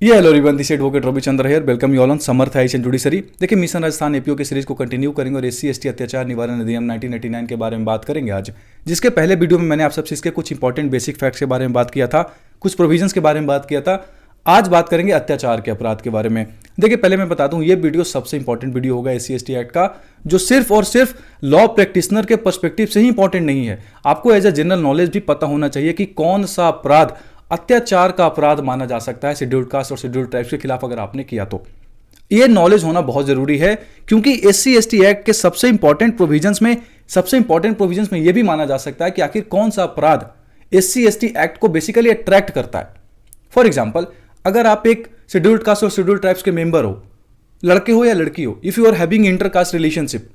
ये hello everyone, this advocate Ravichandra here. Welcome you all on Samarth high and judiciary. देखिए, mission Rajasthan APO की series को continue करेंगे और एससी एसटी अत्याचार निवारण अधिनियम 1989 के बारे में बात करेंगे आज। जिसके पहले वीडियो में मैंने आप सबसे इसके कुछ इंपॉर्टेंट बेसिक फैक्ट्स के बारे में बात किया था, कुछ प्रोविजंस के बारे में बात किया था। आज बात करेंगे अत्याचार के अपराध के बारे में। देखिए, पहले मैं बता दूं, ये वीडियो सबसे इंपॉर्टेंट वीडियो होगा एससी एसटी एक्ट का, जो सिर्फ और सिर्फ लॉ प्रैक्टिशनर के पर्सपेक्टिव से ही इंपॉर्टेंट नहीं है। आपको एज ए जनरल नॉलेज भी पता होना चाहिए कि कौन सा अपराध अत्याचार का अपराध माना जा सकता है शेड्यूल्ड कास्ट और शेड्यूल्ड ट्राइब्स के खिलाफ अगर आपने किया तो। यह नॉलेज होना बहुत जरूरी है, क्योंकि एससी एसटी एक्ट के सबसे इंपॉर्टेंट प्रोविजंस में यह भी माना जा सकता है कि आखिर कौन सा अपराध एससी एसटी एक्ट को बेसिकली अट्रैक्ट करता है। फॉर एग्जाम्पल, अगर आप एक शेड्यूल्ड कास्ट और शेड्यूल्ड ट्राइब्स के मेंबर हो, लड़के हो या लड़की हो, if you are having inter caste relationship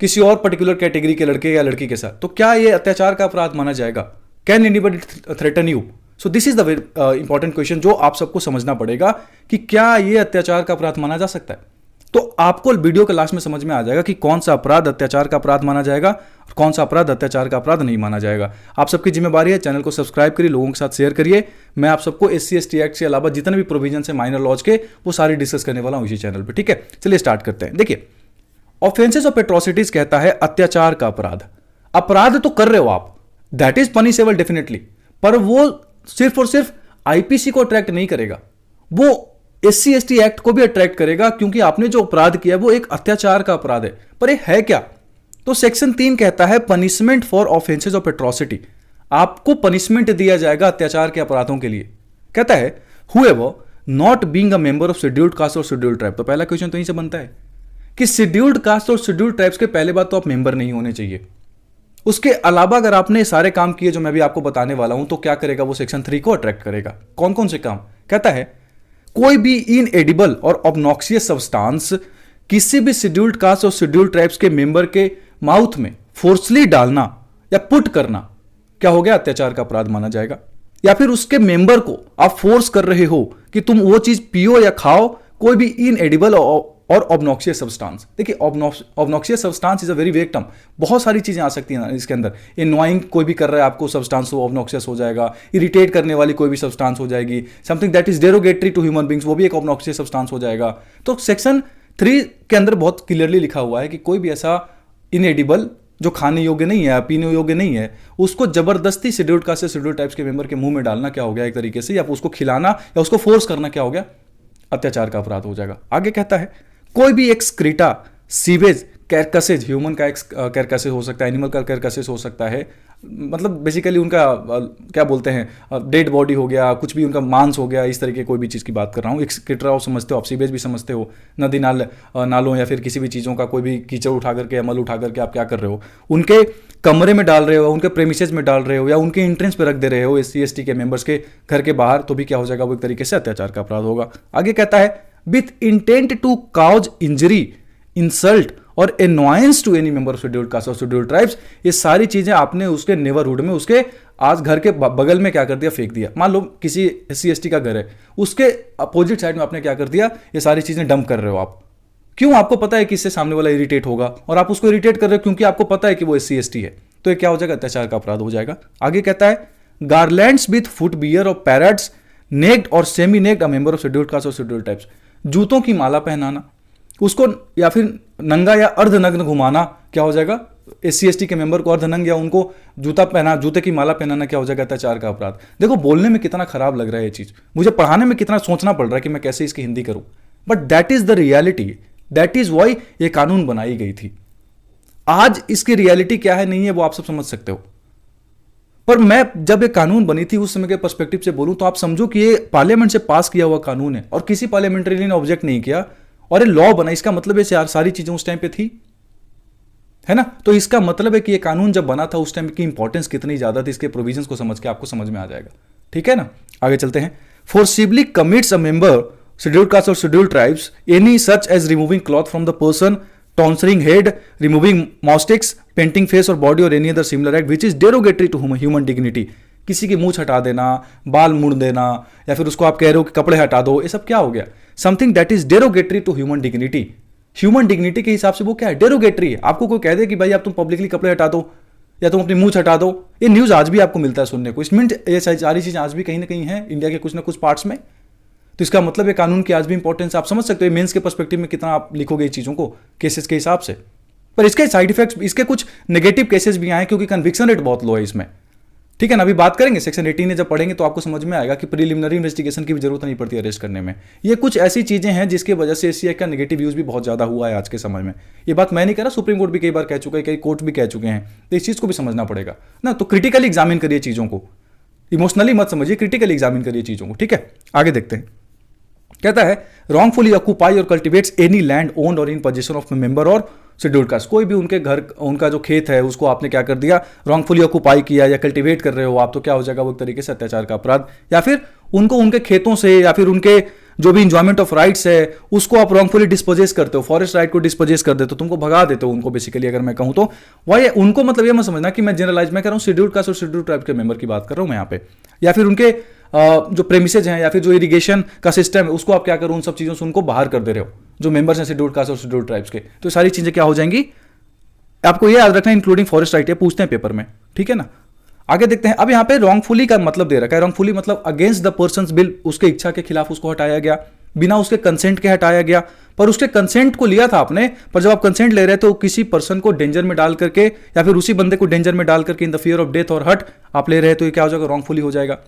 किसी और पर्टिकुलर कैटेगरी के लड़के या लड़की के साथ, तो क्या यह अत्याचार का अपराध माना जाएगा? Can anybody threaten you? So this is the important question जो आप सबको समझना पड़ेगा कि क्या यह अत्याचार का अपराध माना जा सकता है। तो आपको वीडियो के लास्ट में समझ में आ जाएगा कि कौन सा अपराध अत्याचार का अपराध माना जाएगा और कौन सा अपराध अत्याचार का अपराध नहीं माना जाएगा। आप सबकी जिम्मेदारी है, चैनल को सब्सक्राइब करिए, लोगों के साथ शेयर करिए। मैं आप सबको एससी एसटी एक्ट से अलावा जितने भी प्रोविजन है माइनर लॉज के, वो सारे डिस्कस करने वाला हूं इसी चैनल पर। ठीक है, चलिए स्टार्ट करते हैं। देखिए, ऑफेंसेस ऑफ एट्रोसिटीज कहता है अत्याचार का अपराध। अपराध तो कर रहे हो आप, दैट इज पनिशेबल डेफिनेटली, पर वो सिर्फ और सिर्फ आईपीसी को अट्रैक्ट नहीं करेगा, वो एससी एसटी एक्ट को भी अट्रैक्ट करेगा, क्योंकि आपने जो अपराध किया वो एक अत्याचार का अपराध है। पर ये है क्या? तो सेक्शन 3 कहता है punishment for offences of atrocity. आपको पनिशमेंट दिया जाएगा अत्याचार के अपराधों के लिए। कहता है whoever not being a member of scheduled caste और शेड्यूल्ड ट्राइब। तो पहला क्वेश्चन तो यहीं से बनता है कि शेड्यूल्ड कास्ट और शेड्यूल्ड ट्राइब्स के पहले बात तो आप मेंबर नहीं होने चाहिए। उसके अलावा अगर आपने सारे काम किए जो मैं भी आपको बताने वाला हूं, तो क्या करेगा वो सेक्शन 3 को अट्रैक्ट करेगा। कौन कौन से काम? कहता है कोई भी इनएडिबल और ऑब्नॉक्सियस सब्सटेंस किसी भी शेड्यूल्ड कास्ट और शेड्यूल्ड ट्राइब्स के मेंबर के माउथ में फोर्सली डालना या पुट करना, क्या हो गया? अत्याचार का अपराध माना जाएगा। या फिर उसके मेंबर को आप फोर्स कर रहे हो कि तुम वो चीज पियो या खाओ, कोई भी इनएडिबल और ऑब्नॉक्सियस सब्सटेंस। देखिए, obnoxious substance is a very vague term, बहुत सारी चीजें आ सकती हैं इसके अंदर। एनॉइंग कोई भी कर रहा है आपको सब्सटेंस, वो ऑब्नॉक्सियस हो जाएगा। इरिटेट करने वाली कोई भी सब्सटेंस हो जाएगी। Something that is derogatory to human beings, वो भी एक ऑब्नॉक्सियस सब्सटेंस हो जाएगा। तो सेक्शन 3 के अंदर बहुत क्लियरली लिखा हुआ है कि कोई भी ऐसा इनएडिबल जो खाने योग्य नहीं है, पीने योग्य नहीं है, उसको जबरदस्ती शेड्यूल्ड कास्ट से शेड्यूल्ड टाइप्स के मेंबर के मुंह में डालना क्या हो गया एक तरीके से, या उसको खिलाना या उसको फोर्स करना क्या हो गया? अत्याचार का अपराध हो जाएगा। आगे कहता है कोई भी एक्सक्रीटा, सीवेज, कैरकसेज, ह्यूमन का कैरकसेज हो सकता है, एनिमल का कैरकसेज हो सकता है, मतलब बेसिकली उनका क्या बोलते हैं, डेड बॉडी हो गया, कुछ भी उनका मांस हो गया, इस तरीके कोई भी चीज़ की बात कर रहा हूँ। एक्सक्रीटा आप समझते हो, आप सीवेज भी समझते हो, नदी नालों या फिर किसी भी चीज़ों का कोई भी कीचड़ उठा करके, अमल उठा करके आप क्या कर रहे हो? उनके कमरे में डाल रहे हो, उनके प्रेमिसेस में डाल रहे हो, या उनके एंट्रेंस पे रख दे रहे हो एससी एसटी के मेंबर्स के घर के बाहर, तो भी क्या हो जाएगा? वो एक तरीके से अत्याचार का अपराध होगा। आगे कहता है with intent to cause injury, insult और annoyance to any member of scheduled caste or scheduled tribes। ये सारी चीजें आपने उसके नेबरहुड में, उसके आज घर के बगल में क्या कर दिया? फेंक दिया। मान लो किसी एससी एसटी का घर है, उसके अपोजिट साइड में आपने क्या कर दिया? ये सारी चीजें डंप कर रहे हो आप। क्यों? आपको पता है कि इससे सामने वाला इरिटेट होगा, और आप उसको इरिटेट कर रहे हो क्योंकि आपको पता है कि वो एससी एसटी है। तो ये क्या हो जाएगा? अत्याचार का अपराध हो जाएगा। आगे कहता है गार्लैंड्स विथ फुट बियर और पैरट्स नेक्ड और semi naked a member of scheduled caste और शेड्यूल्ड टाइप्स। जूतों की माला पहनाना, उसको या फिर नंगा या अर्धनग्न घुमाना, क्या हो जाएगा? एससी एसटी के मेंबर को अर्धनग्न या उनको जूते की माला पहनाना, क्या हो जाएगा? अत्याचार का अपराध। देखो, बोलने में कितना खराब लग रहा है ये चीज, मुझे पढ़ाने में कितना सोचना पड़ रहा है कि मैं कैसे इसकी हिंदी करूं, but that is the reality. That is why ये कानून बनाई गई थी। आज इसकी रियलिटी क्या है नहीं है वो आप सब समझ सकते हो, पर मैं जब ये कानून बनी थी उस समय के पर्सपेक्टिव से बोलूं तो आप समझो कि ये पार्लियामेंट से पास किया हुआ कानून है और किसी पार्लियामेंट्री ने ऑब्जेक्ट नहीं किया और ये लॉ बना। इसका मतलब है सारी चीजें उस टाइम पे थी, है ना? तो इसका मतलब है कि ये कानून जब बना था उस टाइम की इंपॉर्टेंस कितनी ज्यादा थी, इसके प्रोविजंस को समझ के आपको समझ में आ जाएगा। ठीक है ना? आगे चलते हैं। Forcibly commits a member scheduled caste और scheduled tribes any such as removing cloth from the person, tonsuring head, removing moustaches, painting face or body or any other similar act which is derogatory to human dignity. किसी की मूंछ हटा देना, बाल मुड़ देना, या फिर उसको आप कह रहे हो कि कपड़े हटा दो, ये सब क्या हो गया? Something that is derogatory to human dignity. Human dignity के हिसाब से वो क्या है? डेरोगेटरी है। आपको कोई कह दे कि भाई आप तुम पब्लिकली कपड़े हटा दो या तुम अपनी मूंछ हटा दो, ये न्यूज आज भी आपको मिलता है सुनने को। इस मिनट ये सारी चीजें आज भी कहीं ना कहीं है इंडिया के कुछ ना कुछ पार्ट्स में। तो इसका मतलब है कानून की आज भी इंपॉर्टेंस आप समझ सकते हो मेंस के पर्सपेक्टिव में कितना आप लिखोगे इस चीज़ों को केसेस के हिसाब से। पर इसके साइड इफेक्ट्स, इसके कुछ नेगेटिव केसेस भी आए क्योंकि कन्विक्शन रेट बहुत लो है इसमें, ठीक है ना। अभी बात करेंगे सेक्शन 18 जब पढ़ेंगे तो आपको समझ में आएगा कि प्रीलिमिनरी इन्वेस्टिगेशन की भी जरूरत नहीं पड़ती अरेस्ट करने में। ये कुछ ऐसी चीजें हैं जिसकी वजह से एससी एक्ट का नेगेटिव यूज भी बहुत ज्यादा हुआ है आज के समय में। ये बात मैं नहीं कह रहा, सुप्रीम कोर्ट भी कई बार कह चुका है, कई कोर्ट भी कह चुके हैं, तो इस चीज को भी समझना पड़ेगा ना। तो क्रिटिकली एग्जामिन करिए चीजों को, इमोशनली मत समझिए, क्रिटिकली एग्जामिन करिए चीजों को, ठीक है। आगे देखते हैं, कहता है रॉन्गफुली ऑक्यूपाई और कल्टिवेट्स एनी लैंड ओन्ड और इन पोजीशन ऑफ मेंबर और शेड्यूल्ड कास्ट। कोई भी उनके घर, उनका जो खेत है उसको आपने क्या कर दिया, रॉन्गफुली ऑक्यूपाई किया या कल्टिवेट कर रहे हो आप, तो क्या हो जाएगा वो एक तरीके से अत्याचार का अपराध। या फिर उनको उनके खेतों से या फिर उनके जो भी इंजॉयमेंट ऑफ राइट्स है उसको आप रॉन्गफुली डिस्पोजेस करते हो, फॉरेस्ट राइट को डिस्पोजेस कर देते हो, तुमको भगा देते हो उनको बेसिकली। अगर मैं कहूं तो वही उनको, मतलब ये मत समझना कि मैं जनरलाइज में कर रहा हूं, शेड्यूल्ड कास्ट और शेड्यूल्ड ट्राइब के मेंबर की बात कर रहा हूं मैं यहाँ पे। या फिर उनके जो प्रेमिसेज हैं या फिर जो इरिगेशन का सिस्टम है उसको आप क्या करो, उन सब चीजों से उनको बाहर कर दे रहे हो जो मेंबर्स हैं शेड्यूल्ड कास्ट और शेड्यूल्ड ट्राइब्स के। तो सारी चीजें क्या हो जाएंगी, आपको ये याद रखना, इंक्लूडिंग फॉरेस्ट राइट, है पूछते हैं पेपर में, ठीक है ना। आगे देखते हैं, अब यहाँ पे रॉन्गफुली का मतलब दे रखा है, रॉन्गफुली मतलब अगेंस्ट द पर्सन्स विल, उसके इच्छा के खिलाफ उसको हटाया गया, बिना उसके कंसेंट के हटाया गया। पर उसके कंसेंट को लिया था आपने, पर जब आप कंसेंट ले रहे तो किसी पर्सन को डेंजर में डाल करके या फिर उसी बंदे को डेंजर में डाल करके in the fear of death और हर्ट आप ले रहे हैं, तो ये क्या हो जाएगा, रॉन्गफुली हो जाएगा।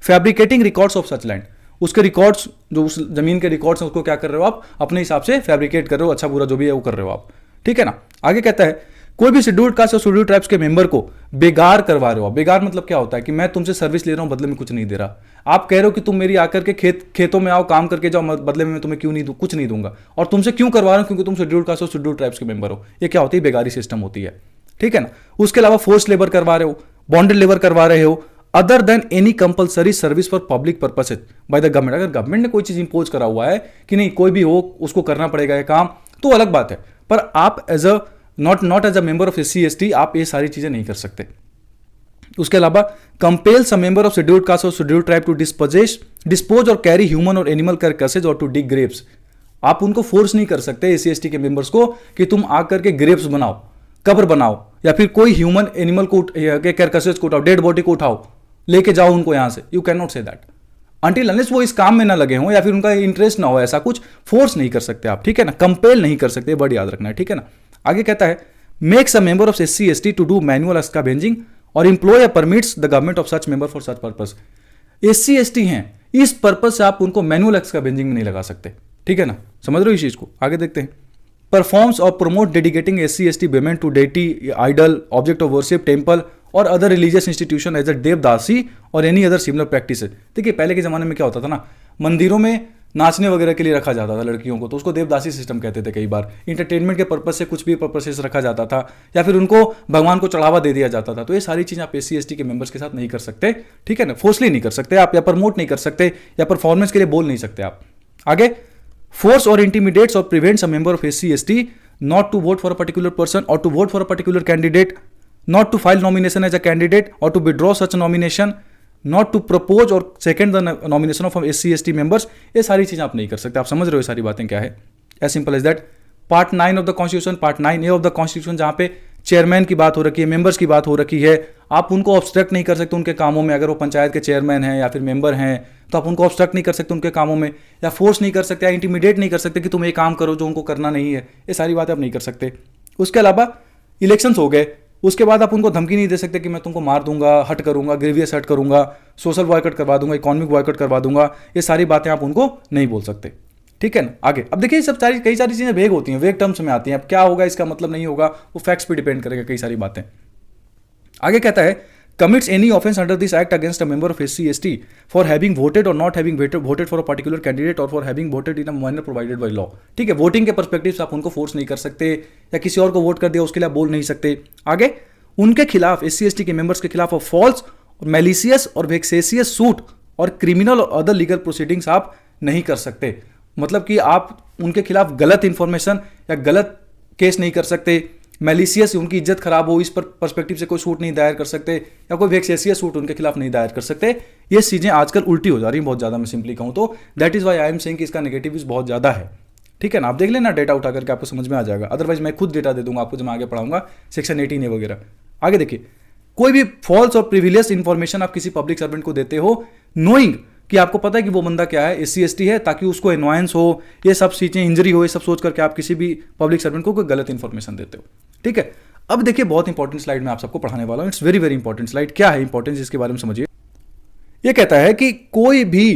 Fabricating records of such land, उसके रिकॉर्ड्स, जो उस जमीन के रिकॉर्ड्स हैं उसको क्या कर रहे हो आप, अपने हिसाब से फैब्रिकेट कर रहे हो, अच्छा बुरा जो भी है वो कर रहे हो आप, ठीक है ना। आगे कहता है कोई भी शेड्यूल्ड कास्ट और शेड्यूल्ड ट्राइब्स के मेंबर को बेगार करवा रहे हो। बेगार मतलब क्या होता है कि मैं तुमसे सर्विस ले रहा हूं, बदले में कुछ नहीं दे रहा। आप कह रहे हो कि तुम मेरी आकर के खेतों में आओ, काम करके जाओ, बदले में मैं तुम्हें क्यों नहीं दूं, कुछ नहीं दूंगा। और तुमसे क्यों करवा रहा हूं, क्योंकि तुम शेड्यूल्ड कास्ट और शेड्यूल्ड ट्राइब्स के मेंबर हो। ये क्या होती है, बेगारी सिस्टम होती है, ठीक है ना। उसके अलावा फोर्स लेबर करवा रहे हो, बॉन्डेड लेबर करवा रहे हो, other than any compulsory service for public purposes by the government. अगर गवर्नमेंट ने कोई चीज इंपोज करा हुआ है कि नहीं कोई भी हो उसको करना पड़ेगा ये काम, तो अलग बात है। पर आप as a not as a member of SC ST आप ये सारी चीजें नहीं कर सकते। उसके अलावा compels a member of scheduled caste और शेड्यूल्ड ट्राइब टू डिस्पोज और कैरी ह्यूमन और एनिमल कैरकेसेज और टू डिग ग्रेव्स। आप उनको फोर्स नहीं कर सकते एससी एसटी के मेंबर्स को कि तुम आकर के ग्रेव्स बनाओ, कब्र बनाओ, या फिर कोई ह्यूमन एनिमल को कैरकेसेज को उठाओ, डेड बॉडी को उठाओ, लेके जाओ उनको यहां से। You can not say that until unless वो इस काम में ना लगे हों या फिर उनका इंटरेस्ट ना हो, ऐसा कुछ फोर्स नहीं कर सकते आप, ठीक है ना। कंपेल नहीं कर सकते, बड़ी याद रखना है, ठीक है ना। आगे कहता है makes a member of SC ST to do manual scavenging or employ permits the government of such member for such purpose. SC ST हैं, इस पर्पस से आप उनको मैनुअल स्कैवेंजिंग में नहीं लगा सकते, ठीक है ना। समझ रहे हो इस चीज को। आगे देखते हैं, performs or promote dedicating SC ST payment to deity idol object of worship temple or other religious institution as a devadasi or any other similar practice. देखिए पहले के जमाने में क्या होता था ना, मंदिरों में नाचने वगैरह के लिए रखा जाता था लड़कियों को, तो उसको देवदासी सिस्टम कहते थे। कई बार इंटरटेनमेंट के पर्पज से कुछ भी पर्पज से रखा जाता था, या फिर उनको भगवान को चढ़ावा दे दिया जाता था। तो ये सारी चीजें आप एससी एसटी के मेंबर्स के साथ नहीं कर सकते, ठीक है ना। फोर्सली नहीं कर सकते आप, या प्रमोट नहीं कर सकते, या परफॉर्मेंस के लिए बोल नहीं सकते आप। आगे, फोर्स और इंटीमिडेट्स और prevents a member of SC ST not to vote for a particular person or to vote for a particular candidate, not to file nomination as a candidate or to withdraw such a nomination, not to propose or second the nomination of SC ST members। ये सारी चीजें आप नहीं कर सकते। आप समझ रहे हो ये सारी बातें क्या है, as simple as that. Part 9 of the constitution, part 9A of the constitution, जहां पे चेयरमैन की बात हो रखी है, मेंबर्स की बात हो रखी है, आप उनको ऑब्स्ट्रक्ट नहीं कर सकते उनके कामों में। अगर वो पंचायत के चेयरमैन हैं या फिर मेंबर हैं तो आप उनको ऑब्स्ट्रक्ट नहीं कर सकते उनके कामों में, या फोर्स नहीं कर सकते, या इंटीमिडेट नहीं कर सकते कि तुम ये काम करो जो उनको करना नहीं है। ये सारी बातें आप नहीं कर सकते। उसके अलावा इलेक्शंस हो गए, उसके बाद आप उनको धमकी नहीं दे सकते कि मैं तुमको मार दूंगा, हट करूंगा, ग्रीवियस हट करूंगा, सोशल बॉयकॉट करवा दूंगा, इकोनॉमिक बॉयकॉट करवा दूंगा। ये सारी बातें आप उनको नहीं बोल सकते, ठीक है ना। आगे अब देखिए सब सारी कई सारी चीजें वेग होती हैं, वेग टर्म्स में आती हैं। अब क्या होगा इसका मतलब नहीं होगा, वो फैक्ट्स पे डिपेंड करेगा कई सारी बातें। आगे कहता है commits any offense under this act against a member of SC ST for having voted or not having voted for a particular candidate or for having voted in a manner provided by law। ठीक है, voting के perspective से आप उनको force नहीं कर सकते, या किसी और को वोट कर दिया उसके लिए आप बोल नहीं सकते। आगे, उनके खिलाफ SC ST के मेंबर्स के खिलाफ फॉल्स और मेलिशियस और वेक्सेशियस सूट और क्रिमिनल और अदर लीगल प्रोसीडिंग्स आप नहीं कर सकते। मतलब कि आप उनके खिलाफ गलत इंफॉर्मेशन या गलत केस नहीं कर सकते, मेलिशियस उनकी इज्जत खराब हो इस पर पर्सपेक्टिव से कोई सूट नहीं दायर कर सकते, या कोई वेक्सेशियस सूट उनके खिलाफ नहीं दायर कर सकते। ये चीजें आजकल उल्टी हो जा रही हैं बहुत ज्यादा, मैं सिंपली कहूं तो। That is why I am saying कि इसका नेगेटिव बहुत ज्यादा है, ठीक है ना। आप देख लेना डेटा उठा करके, आपको समझ में आ जाएगा। अदरवाइज मैं खुद डेटा दे दूंगा आपको जब मैं आगे पढ़ाऊंगा सेक्शन 18A वगैरह। आगे देखिए, कोई भी फॉल्स और प्रिविलियस इंफॉर्मेशन आप किसी पब्लिक सर्वेंट को देते हो नोइंग कि आपको पता है कि वो बंदा क्या है, SC/ST है, ताकि उसको एनवायंस हो, ये सब चीजें, इंजरी हो, ये सब सोच करके आप किसी भी पब्लिक सर्वेंट को कोई गलत इंफॉर्मेशन देते हो। ठीक है, अब देखिए बहुत इंपॉर्टेंट स्लाइड मैं आप सबको पढ़ाने वाला हूं। It's very very important slide. क्या है इंपॉर्टेंस, इसके बारे में समझिए। ये कहता है कि कोई भी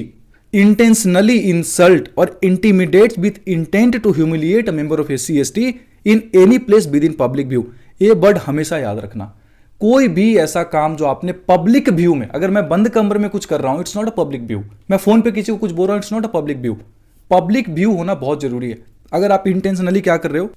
intentionally insult or intimidates with intent to humiliate a member of SC/ST in any place within public view. ये वर्ड हमेशा याद रखना। कोई भी ऐसा काम जो आपने पब्लिक व्यू में, अगर मैं बंद कमरे में कुछ कर रहा हूं, it's not a public view. मैं फोन पे किसी को कुछ बोल रहा हूं, it's not a public view. Public view होना बहुत जरूरी है। अगर आप इंटेंशनली क्या कर रहे हो,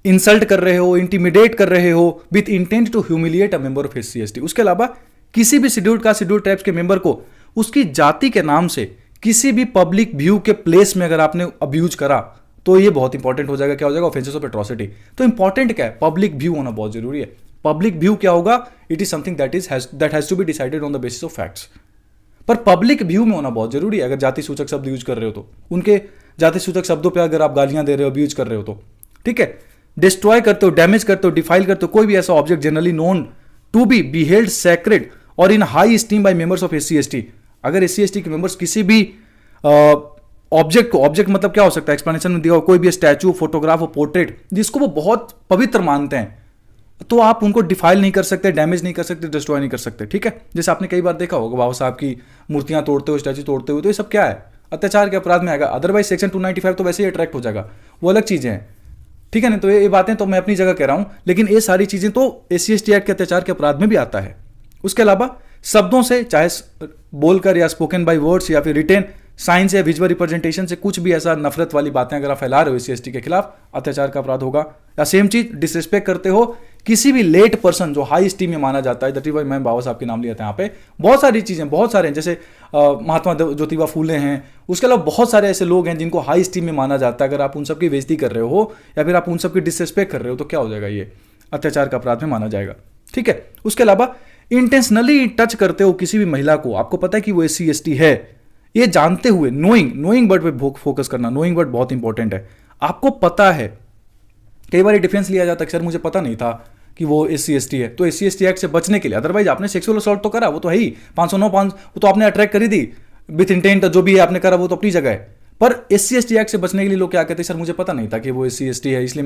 इंसल्ट कर रहे हो, इंटिमिडेट कर रहे हो with intent to humiliate a member of SC/ST, उसके अलावा किसी भी शेड्यूल्ड कास्ट, शेड्यूल्ड ट्राइब्स के मेंबर को उसकी जाति के नाम से किसी भी पब्लिक व्यू के प्लेस में अगर आपने अब्यूज करा, तो ये बहुत इंपॉर्टेंट हो जाएगा। क्या हो जाएगा? Offences of atrocity. तो इंपॉर्टेंट क्या है? पब्लिक व्यू होना बहुत जरूरी है। पब्लिक व्यू क्या होगा? It is something that has to be decided on the basis of facts. पर पब्लिक व्यू में होना बहुत जरूरी है। अगर जाति सूचक शब्द यूज कर रहे हो तो उनके जाति सूचक शब्दों पे अगर आप गालियां दे रहे हो, अब्यूज कर रहे हो तो ठीक है। डिस्ट्रॉय करते हो, डैमेज करते हो, डिफाइल करते हो कोई भी ऐसा object generally known to be beheld sacred or in high esteem by members of SC/ST। अगर SC/ST के मेंबर्स किसी भी ऑब्जेक्ट को, ऑब्जेक्ट मतलब क्या हो सकता है, एक्सप्लेनेशन में दिया हो, कोई भी स्टैचू, फोटोग्राफ और पोर्ट्रेट जिसको वो बहुत पवित्र मानते हैं, तो आप उनको डिफाइल नहीं कर सकते, डैमेज नहीं कर सकते, डिस्ट्रॉय नहीं कर सकते। ठीक है, जैसे आपने कई बार देखा होगा बाबा साहब की मूर्तियां तोड़ते हुए, स्टैचू तोड़ते हुए, तो ये सब क्या है? अत्याचार के अपराध में आएगा। अदरवाइज सेक्शन 295 तो वैसे ही अट्रैक्ट हो जाएगा, वो अलग चीजें हैं। ठीक है ना, तो ये बातें तो मैं अपनी जगह कह रहा हूं, लेकिन ये सारी चीजें तो SC/ST एक्ट के अत्याचार के अपराध में भी आता है। उसके अलावा शब्दों से, चाहे बोलकर या स्पोकन बाय वर्ड्स या फिर रिटेन साइंस या विजुअल रिप्रेजेंटेशन से कुछ भी ऐसा नफरत वाली बातें अगर आप फैला रहे हो SC/ST के खिलाफ, अत्याचार का अपराध होगा। या सेम चीज, डिसरिस्पेक्ट करते हो किसी भी लेट पर्सन जो हाई स्टीम में माना जाता है, दैट इज व्हाई मैं बाबा साहब के नाम लिया था यहाँ पे। बहुत सारी चीजें, बहुत सारे हैं, जैसे महात्मा ज्योतिबा फूले हैं। उसके अलावा बहुत सारे ऐसे लोग हैं जिनको हाई स्टीम में माना जाता है। अगर आप उन सब की बेइज्जती कर रहे हो या फिर आप उन सब की डिसरिस्पेक्ट कर रहे हो, तो क्या हो जाएगा? ये अत्याचार का अपराध में माना जाएगा। ठीक है, उसके अलावा इंटेंशनली टच करते हो किसी भी महिला को, आपको पता है कि वो SC/ST है, ये जानते हुए, नोइंग वर्ड पे फोकस करना। नोइंग वर्ड बहुत इंपॉर्टेंट है। आपको पता है, कई बार डिफेंस लिया जाता है, सर मुझे पता नहीं था कि वो SC/ST है, तो SC/ST एक्ट से बचने के लिए, अदरवाइज आपने सेक्सुअल असॉल्ट तो करा, वो तो है ही, 509 वो तो आपने अट्रैक्ट करी थी विथ इंटेंट, जो भी है आपने करा वो तो अपनी जगह है। पर SC/ST एक्ट से बचने के लिए लोग क्या कहते हैं, सर मुझे पता नहीं था कि वो SC/ST है, इसलिए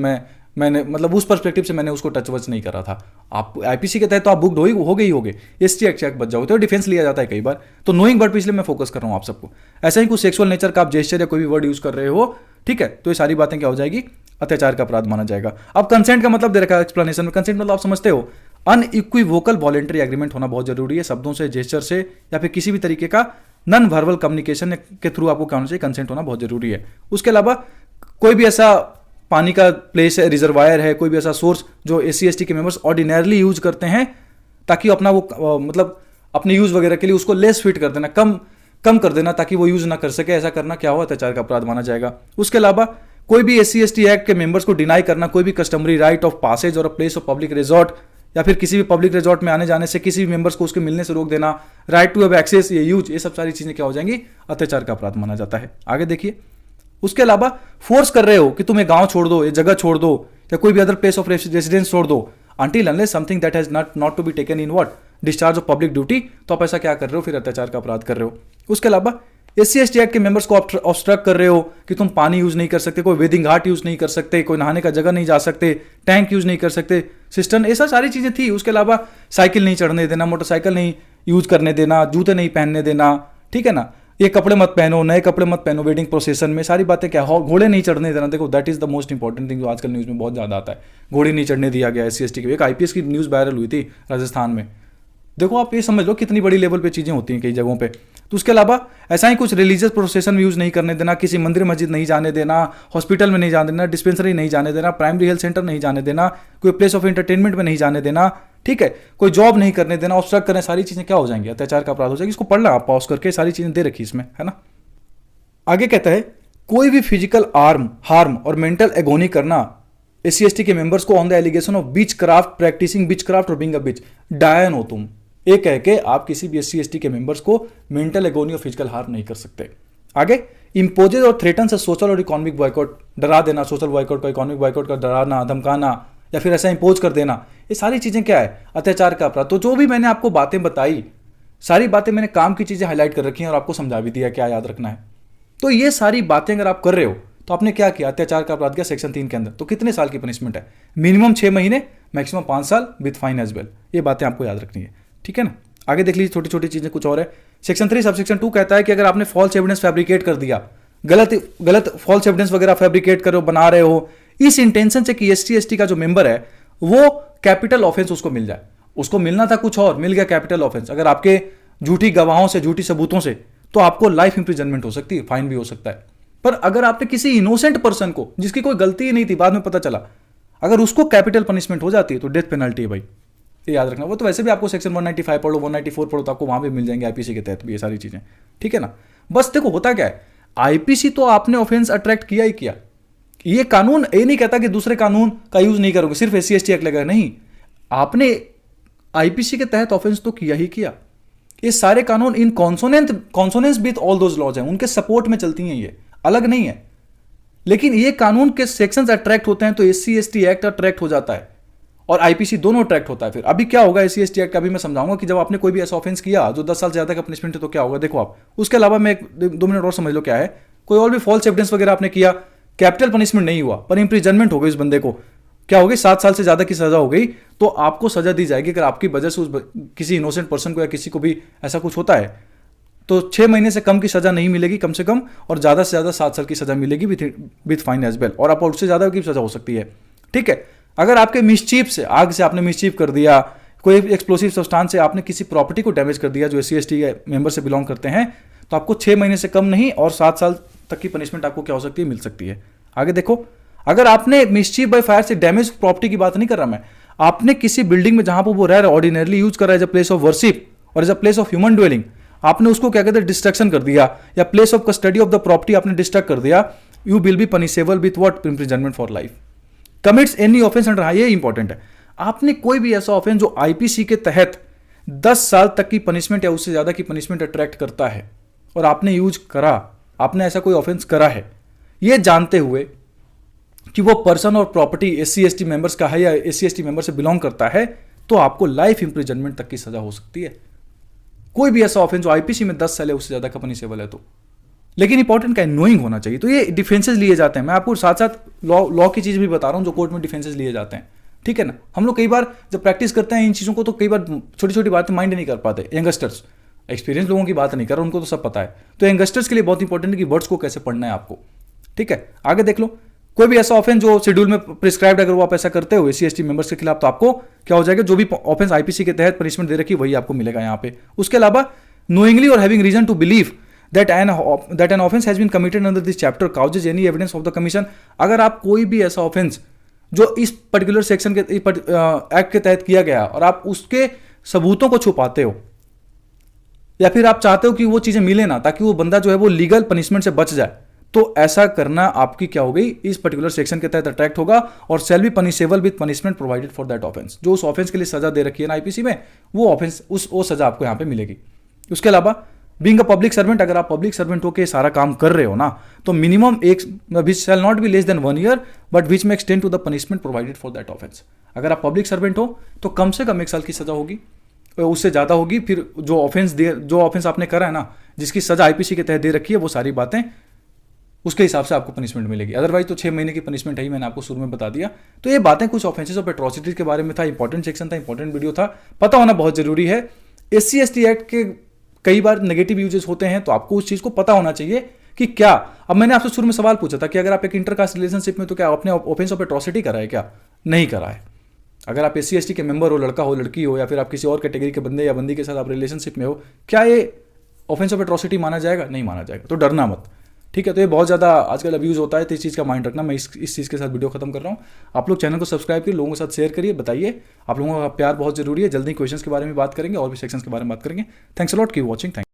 मैंने मतलब उस पर्सपेक्टिव से मैंने उसको टच वच नहीं करा था। आप IPC के तहत तो आप बुक्ड हो गए SC एक्ट से बच जाओगे, तो डिफेंस लिया जाता है कई बार। तो नोइंग वर्ड पे इसलिए मैं फोकस कर रहा हूं आप सबको। ऐसा ही कुछ सेक्सुअल नेचर का आप जेस्चर या कोई भी वर्ड यूज कर रहे हो, ठीक है, तो ये सारी बातें क्या हो जाएगी? अत्याचार का अपराध माना जाएगा। अब कंसेंट का मतलब दे रखा है एक्सप्लेनेशन में। कंसेंट मतलब आप समझते हो, अनइक्विवोकल वॉलेंटरी एग्रीमेंट होना बहुत जरूरी है। शब्दों से, जेस्चर से या फिर किसी भी तरीके का नॉन वर्बल कम्युनिकेशन के थ्रू आपको क्या होना चाहिए? कंसेंट होना बहुत जरूरी है। उसके अलावा कोई भी ऐसा पानी का प्लेस है, रिजर्वायर है, कोई भी ऐसा सोर्स जो SC/ST के मेंबर्स ऑर्डिनरली यूज करते हैं, ताकि अपना वो मतलब अपने यूज वगैरह के लिए उसको लेस फिट कर देना, कम कर देना, ताकि वो यूज ना कर सके, ऐसा करना क्या हो? अत्याचार का अपराध माना जाएगा। उसके अलावा कोई भी SC/ST एक्ट के मेंबर्स को डिनाई करना, कोई भी कस्टमरी राइट ऑफ पासेज और प्लेस ऑफ पब्लिक रिजॉर्ट या फिर किसी भी पब्लिक रिजॉर्ट में आने जाने से किसी भी मेंबर्स को उसके मिलने से रोक देना, राइट टू हैव एक्सेस, ये यूज, ये सब सारी चीजें क्या हो जाएंगी? अत्याचार का अपराध माना जाता है। आगे देखिए, उसके अलावा फोर्स कर रहे हो कि तुम ये गांव छोड़ दो, ये जगह छोड़ दो, या कोई भी अदर प्लेस ऑफ रेसिडेंस छोड़ दो, until unless something that has not to be taken in what discharge of public duty, तो आप ऐसा क्या कर रहे हो? फिर अत्याचार का अपराध कर रहे हो। उसके अलावा SC/ST एक्ट के मेंबर्स को ऑब्स्ट्रक्ट कर रहे हो कि तुम पानी यूज नहीं कर सकते, कोई वेदिंग घाट यूज नहीं कर सकते, कोई नहाने का जगह नहीं जा सकते, टैंक यूज नहीं कर सकते, सिस्टम, ऐसा सारी चीजें थी। उसके अलावा साइकिल नहीं चढ़ने देना, मोटरसाइकिल नहीं यूज करने देना, जूते नहीं पहनने देना, ठीक है ना, ये कपड़े मत पहनो, नए कपड़े मत पहनो वेडिंग प्रोसेशन में, सारी बातें क्या हो, घोड़े नहीं चढ़ने देना। देखो that is the most important thing जो आजकल न्यूज में बहुत ज्यादा आता है, घोड़े नहीं चढ़ने दिया गया SC/ST के। एक IPS की न्यूज वायरल हुई थी राजस्थान में। देखो आप ये समझ लो कितनी बड़ी लेवल पे चीजें होती हैं कई जगहों पे। तो उसके अलावा ऐसा ही कुछ रिलीजियस प्रोसेशन में यूज नहीं करने देना, किसी मंदिर मस्जिद नहीं जाने देना, हॉस्पिटल में नहीं जाने देना, डिस्पेंसरी नहीं जाने देना, प्राइमरी हेल्थ सेंटर नहीं जाने देना, कोई प्लेस ऑफ एंटरटेनमेंट में नहीं जाने देना, ठीक है, कोई जॉब नहीं करने देना, ऑब्स्ट्रक्ट करना, सारी चीजें क्या हो जाएंगी? अत्याचार का अपराध हो जाएगी। इसको पढ़ना आप पॉज करके, सारी चीजें दे रखी इसमें, है ना। आगे कहता है, कोई भी फिजिकल हार्म और मेंटल एगोनी करना SC/ST के मेंबर्स को on the allegation of witchcraft, practising witchcraft और बीइंग अ बीच, डायन हो तुम, ये कह के आप किसी भी SC/ST के मेंबर्स को मेंटल एगोनी और फिजिकल हार्म नहीं कर सकते। आगे, इंपोजेज और थ्रेटन से सोशल और इकोनॉमिक बॉयकॉट, डरा देना, सोशल बॉयकॉट का, इकोनॉमिक बॉयकॉट का, डराना, धमकाना या फिर ऐसा इंपोज कर देना, ये सारी चीजें क्या है? अत्याचार का अपराध। तो जो भी मैंने आपको बातें बताई, सारी बातें मैंने काम की चीज़ें हाईलाइट कर रखी हैं और आपको समझा भी दिया क्या याद रखना है। तो ये सारी बातें अगर आप कर रहे हो तो आपने क्या किया, अत्याचार का अपराध किया सेक्शन 3 के अंदर, तो कितने साल की पनिशमेंट है? मिनिमम 6 महीने, मैक्सिमम 5 साल विद फाइन एज वेल। ये बातें आपको याद रखनी है, ठीक है ना। आगे देख लीजिए, छोटी छोटी चीज़ें कुछ और है। सेक्शन 3 सब सेक्शन 2 कहता है कि अगर आपने फॉल्स एविडेंस फैब्रिकेट कर दिया, गलत फॉल्स एविडेंस वगैरह फैब्रिकेट कर रहे हो, बना रहे हो इस इंटेंशन से कि ST का जो मेंबर है वो कैपिटल ऑफेंस उसको मिल जाए। उसको मिलना था कुछ और, मिल गया कैपिटल ऑफेंस। अगर आपके झूठी गवाहों से, झूठी सबूतों से, तो आपको लाइफ इंप्रिजनमेंट हो सकती है, फाइन भी हो सकता है। पर अगर आपने किसी इनोसेंट पर्सन को, जिसकी कोई गलती ही नहीं थी, बाद में पता चला, अगर उसको कैपिटल पनिशमेंट हो जाती है तो डेथ पेनल्टी है भाई, ये याद रखना। वो तो वैसे भी आपको सेक्शन 195 पढ़ो, 194 पढ़ो तो आपको वहां भी मिल जाएंगे IPC के तहत भी ये सारी चीजें, ठीक है ना। बस देखो होता क्या है, IPC तो आपने ऑफेंस अट्रैक्ट किया ही किया। ये कानून ये नहीं कहता कि दूसरे कानून का यूज नहीं करोगे, सिर्फ SC ST एक्ट लगेगा, नहीं, आपने IPC के तहत ऑफेंस तो किया ही किया। ये सारे कानून in consonance with all those laws हैं, उनके सपोर्ट में चलती हैं, ये अलग नहीं है। लेकिन ये कानून के सेक्शंस अट्रैक्ट होते हैं तो SC ST एक्ट अट्रैक्ट हो जाता है और IPC दोनों अट्रैक्ट होता है। फिर अभी क्या होगा SC ST एक्ट का भी मैं समझाऊंगा कि जब आपने कोई भी ऐसा ऑफेंस किया जो 10 साल से ज्यादा का पनिशमेंट है तो क्या होगा, देखो आप। उसके अलावा मैं 2 मिनट और समझ लो क्या है, कोई और भी फॉल्स एविडेंस वगैरह आपने किया, कैपिटल पनिशमेंट नहीं हुआ पर इंप्रिजनमेंट हो गई, उस बंदे को क्या हो गई, 7 साल से ज्यादा की सजा हो गई, तो आपको सजा दी जाएगी। अगर आपकी वजह से किसी इनोसेंट पर्सन को या किसी को भी ऐसा कुछ होता है तो 6 महीने से कम की सजा नहीं मिलेगी कम से कम, और ज्यादा से ज्यादा 7 साल की सजा मिलेगी विथ फाइन एज वेल, और आप उससे ज्यादा की सजा हो सकती है, ठीक है। अगर आपके मिसचीफ से, आग से आपने मिसचीफ कर दिया, कोई एक्सप्लोसिव सब्सटेंस से आपने किसी प्रॉपर्टी को डैमेज कर दिया जो SC ST के मेंबर से बिलोंग करते हैं, तो आपको 6 महीने से कम नहीं और 7 साल तक की पनिशमेंट आपको क्या हो सकती है, मिल सकती है। आगे देखो, अगर आपने मिसचीफ बाय फायर से डैमेज प्रॉपर्टी की बात नहीं कर रहा मैं, आपने किसी बिल्डिंग में जहां पर वो रह रहा है ऑर्डिनरली यूज कर रहा है as a place of worship or as a place of human dwelling, आपने उसको क्या कहते हैं डिस्ट्रक्शन कर दिया, या place of custody of the property आपने डिस्ट्रक्ट कर दिया, you will be punishable with what, imprisonment for life. Commits any offence under, हाँ ये इंपॉर्टेंट है, आपने कोई भी ऐसा ऑफेंस जो IPC के तहत 10 साल तक की पनिशमेंट या उससे ज्यादा की पनिशमेंट अट्रैक्ट करता है और आपने यूज करा, आपने ऐसा कोई ऑफेंस करा है, ये जानते हुए कि वो पर्सन और प्रॉपर्टी SC ST मेंबर्स का है या SC ST मेंबर से बिलोंग करता है, तो आपको लाइफ इंप्रिजनमेंट तक की सजा हो सकती है। कोई भी ऐसा ऑफेंस जो IPC में 10 साल है उससे ज्यादा का पनिशेबल है तो। लेकिन इंपॉर्टेंट क्या है, नोइंग होना चाहिए। तो ये डिफेंसेस लिए जाते हैं, मैं आपको साथ साथ लॉ की चीज भी बता रहा हूं जो कोर्ट में डिफेंसेस लिए जाते हैं, ठीक है ना। हम लोग कई बार जब प्रैक्टिस करते हैं इन चीजों को तो कई बार छोटी छोटी बातें माइंड नहीं कर पाते। यंगस्टर्स, एक्सपीरियंस लोगों की बात नहीं कर रहा, उनको तो सब पता है। तो यंगस्टर्स के लिए बहुत इंपॉर्टेंट है कि वर्ड्स को कैसे पढ़ना है आपको, ठीक है। आगे देख लो, कोई भी ऐसा ऑफेंस जो शेड्यूल में प्रिस्क्राइब्ड, अगर वो आप ऐसा करते हो SC ST मेंबर्स के खिलाफ, तो आपको क्या हो जाएगा, जो भी ऑफेंस IPC के तहत पनिशमेंट दे रखी वही आपको मिलेगा यहाँ पे। उसके अलावा knowingly or having reason to believe that an offense has been committed under this chapter causes any evidence of the commission, अगर आप कोई भी ऐसा ऑफेंस जो इस पर्टिकुलर सेक्शन के एक्ट के तहत किया गया और आप उसके सबूतों को छुपाते हो या फिर आप चाहते हो कि वो चीजें मिले ना ताकि वो बंदा जो है वो लीगल पनिशमेंट से बच जाए, तो ऐसा करना आपकी क्या हो गई, इस पर्टिकुलर सेक्शन के तहत अट्रैक्ट होगा और shall be punishable with punishment provided for that offence. जो उस ऑफेंस के लिए सजा दे रखी है ना IPC में, वो ऑफेंस वो सजा आपको यहाँ पे मिलेगी। उसके अलावा बीइंग अ पब्लिक सर्वेंट, अगर आप पब्लिक सर्वेंट होकर सारा काम कर रहे हो ना, तो मिनिमम एक which shall not be less than 1 year but which may extend to the punishment provided for that offence. अगर आप पब्लिक सर्वेंट हो तो कम से कम 1 साल की सजा होगी, उससे ज्यादा होगी। फिर जो ऑफेंस आपने करा है ना, जिसकी सजा IPC के तहत दे रखी है, वो सारी बातें उसके हिसाब से आपको पनिशमेंट मिलेगी। अदरवाइज तो 6 महीने की पनिशमेंट है ही, मैंने आपको शुरू में बता दिया। तो ये बातें कुछ ऑफेंसेस ऑफ एट्रोसिटीज के बारे में था, इंपॉर्टेंट सेक्शन था, इंपॉर्टेंट वीडियो था, पता होना बहुत जरूरी है। SC ST एक्ट के कई बार नेगेटिव यूजेस होते हैं, तो आपको उस चीज को पता होना चाहिए कि क्या। अब मैंने आपसे शुरू में सवाल पूछा था कि अगर आप एक इंटरकास्ट रिलेशनशिप में, तो क्या आपने ऑफेंस ऑफ एट्रोसिटी करा है क्या? नहीं करा है। अगर आप SC ST के मेंबर हो, लड़का हो, लड़की हो, या फिर आप किसी और कैटेगरी के बंदे या बंदी के साथ आप रिलेशनशिप में हो, क्या ये ऑफेंस ऑफ एट्रोसिटी माना जाएगा? नहीं माना जाएगा। तो डरना मत, ठीक है। तो ये बहुत ज़्यादा आजकल अब्यूज़ होता है, तो इस चीज़ का माइंड रखना। मैं इस चीज़ के साथ वीडियो खत्म कर रहा हूँ। आप लोग चैनल को सब्सक्राइब करिए, लोगों के साथ शेयर करिए, बताइए। आप लोगों का प्यार बहुत जरूरी है। जल्दी क्वेश्चंस के बारे में बात करेंगे और भी सेक्शंस के बारे में बात करेंगे। Thanks a lot, keep watching. Thank